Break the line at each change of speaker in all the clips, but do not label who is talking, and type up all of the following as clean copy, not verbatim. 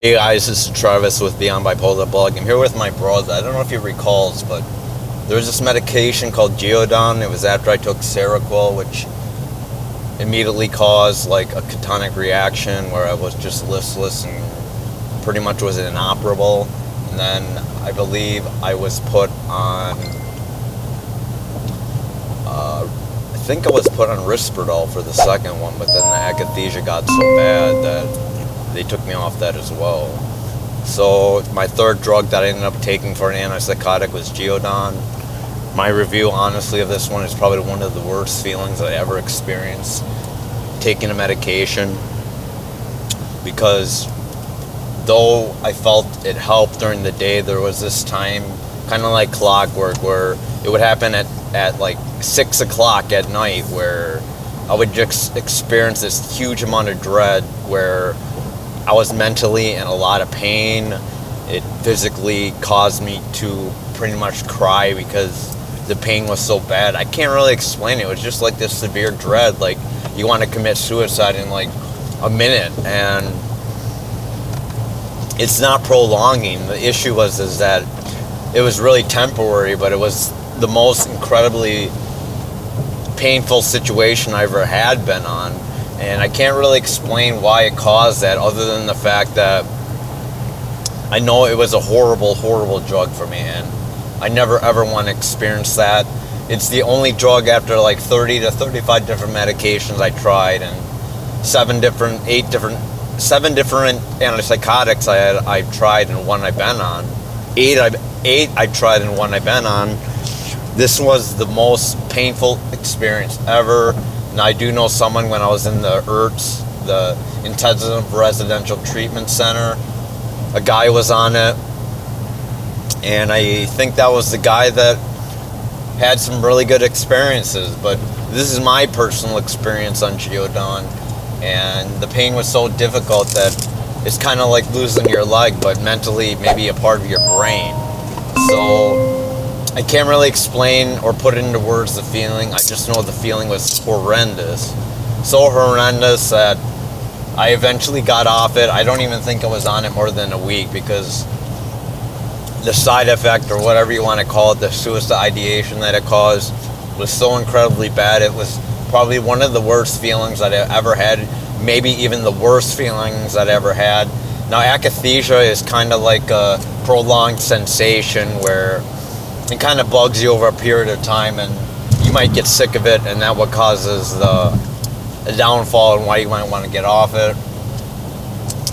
Hey guys, this is Travis with Beyond Bipolar blog. I'm here with my brother. I don't know if he recalls, but there was this medication called Geodon. It was after I took Seroquel, which immediately caused like a ketonic reaction where I was just listless and pretty much was inoperable. And then I believe I was put on, I think I was put on Risperdal for the second one, but then the akathisia got so bad that they took me off that as well. So my third drug that I ended up taking for an antipsychotic was Geodon. My review, honestly, of this one is probably one of the worst feelings I ever experienced taking a medication, because though I felt it helped during the day, there was this time, kind of like clockwork, where it would happen at like 6 o'clock at night, where I would just experience this huge amount of dread where I was mentally in a lot of pain. It physically caused me to pretty much cry because the pain was so bad. I can't really explain it. It was just like this severe dread, like you want to commit suicide in like a minute, and it's not prolonging. The issue is that it was really temporary, but it was the most incredibly painful situation I ever had been on. And I can't really explain why it caused that, other than the fact that I know it was a horrible, horrible drug for me, and I never ever want to experience that. It's the only drug after like 30 to 35 different medications I tried, and 7 different antipsychotics I've tried and one I've been on. 8 I've tried and one I've been on. This was the most painful experience ever. And I do know someone, when I was in the IRTS, the Intensive Residential Treatment Center, a guy was on it, and I think that was the guy that had some really good experiences. But this is my personal experience on Geodon, and the pain was so difficult that it's kind of like losing your leg, but mentally maybe a part of your brain. So I can't really explain or put into words the feeling. I just know the feeling was horrendous. So horrendous that I eventually got off it. I don't even think I was on it more than a week, because the side effect, or whatever you want to call it, the suicide ideation that it caused, was so incredibly bad. It was probably one of the worst feelings that I ever had, maybe even the worst feelings that I ever had. Now, akathisia is kind of like a prolonged sensation where it kind of bugs you over a period of time, and you might get sick of it, and that's what causes the downfall and why you might want to get off it.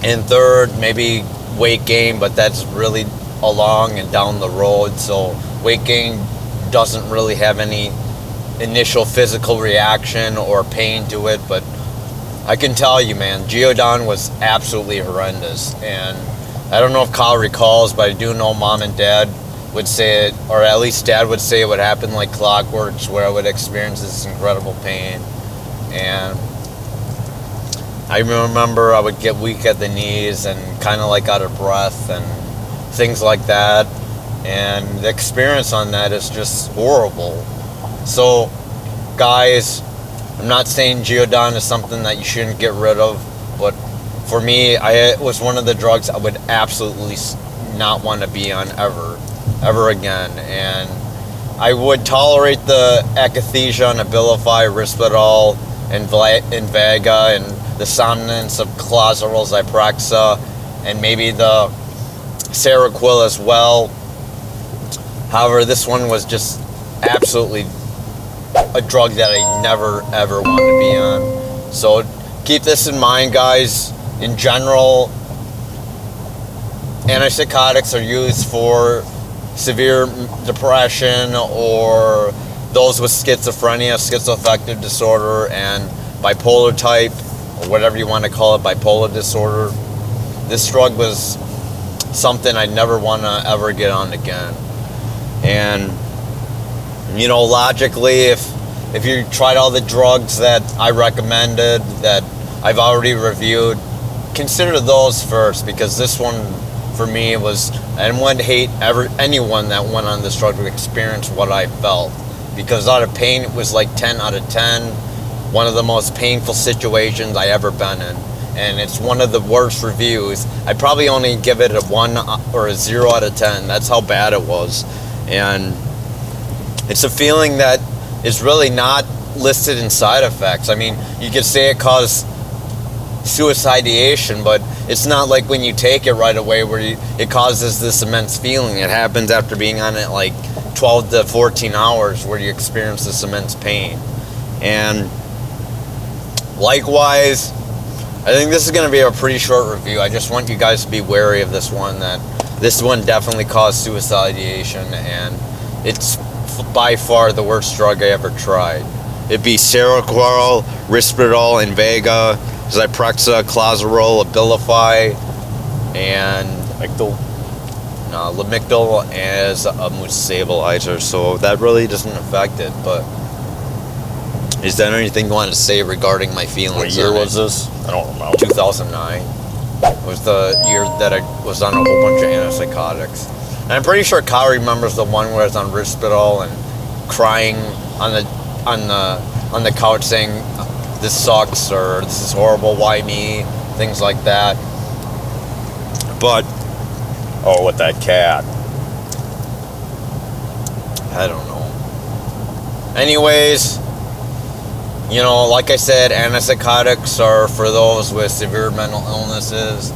And third, maybe weight gain, but that's really along and down the road. So weight gain doesn't really have any initial physical reaction or pain to it, but I can tell you, man, Geodon was absolutely horrendous. And I don't know if Kyle recalls, but I do know Mom and Dad would say it, or at least Dad would say it would happen like clockwork, where I would experience this incredible pain. And I remember I would get weak at the knees and kind of like out of breath and things like that. And the experience on that is just horrible. So, guys, I'm not saying Geodon is something that you shouldn't get rid of, but for me, it was one of the drugs I would absolutely not want to be on ever again. And I would tolerate the akathisia and Abilify, Risperdal, and Invega, and the somnolence of Clozaril, Ziprasidone, and maybe the Seroquel as well. However, this one was just absolutely a drug that I never ever want to be on. So keep this in mind, guys. In general, antipsychotics are used for severe depression, or those with schizophrenia, schizoaffective disorder, and bipolar type, or whatever you want to call it, bipolar disorder. This drug was something I never want to ever get on again. And you know, logically, if you tried all the drugs that I recommended, that I've already reviewed, consider those first, because this one, for me, was, and wouldn't hate anyone that went on this drug to experience what I felt, because out of pain, it was like 10 out of 10, one of the most painful situations I ever been in. and it's one of the worst reviews. I'd probably only give it a 1 or a 0 out of 10. That's how bad it was. And it's a feeling that is really not listed in side effects. I mean, you could say it caused suicidation, but it's not like when you take it right away where it causes this immense feeling. It happens after being on it like 12 to 14 hours where you experience this immense pain. And likewise, I think this is going to be a pretty short review. I just want you guys to be wary of this one, that this one definitely caused suicidation, and it's by far the worst drug I ever tried. It'd be Seroquel, Risperdal, Invega, Ziprasidone, Clozaril, Abilify, and Lamictal as a mood stabilizer. So that really doesn't affect it. But is there anything you want to say regarding my feelings?
What year was this? I don't remember.
2009 was the year that I was on a whole bunch of antipsychotics. And I'm pretty sure Kyle remembers the one where I was on Risperdal and crying on the couch saying, "This sucks," or "This is horrible, why me?" Things like that. But
with that cat.
I don't know. Anyways, like I said, antipsychotics are for those with severe mental illnesses.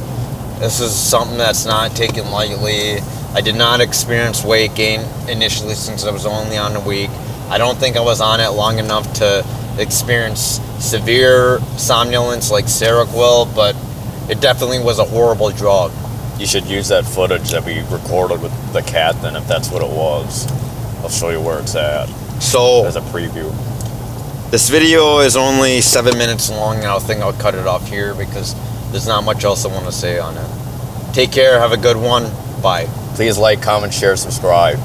This is something that's not taken lightly. I did not experience weight gain initially since I was only on a week. I don't think I was on it long enough to experience severe somnolence like Seroquel, but it definitely was a horrible drug.
You should use that footage that we recorded with the cat then, if that's what it was. I'll show you where it's at.
So,
as a preview.
This video is only 7 minutes long, and I think I'll cut it off here because there's not much else I want to say on it. Take care, have a good one, bye.
Please like, comment, share, subscribe.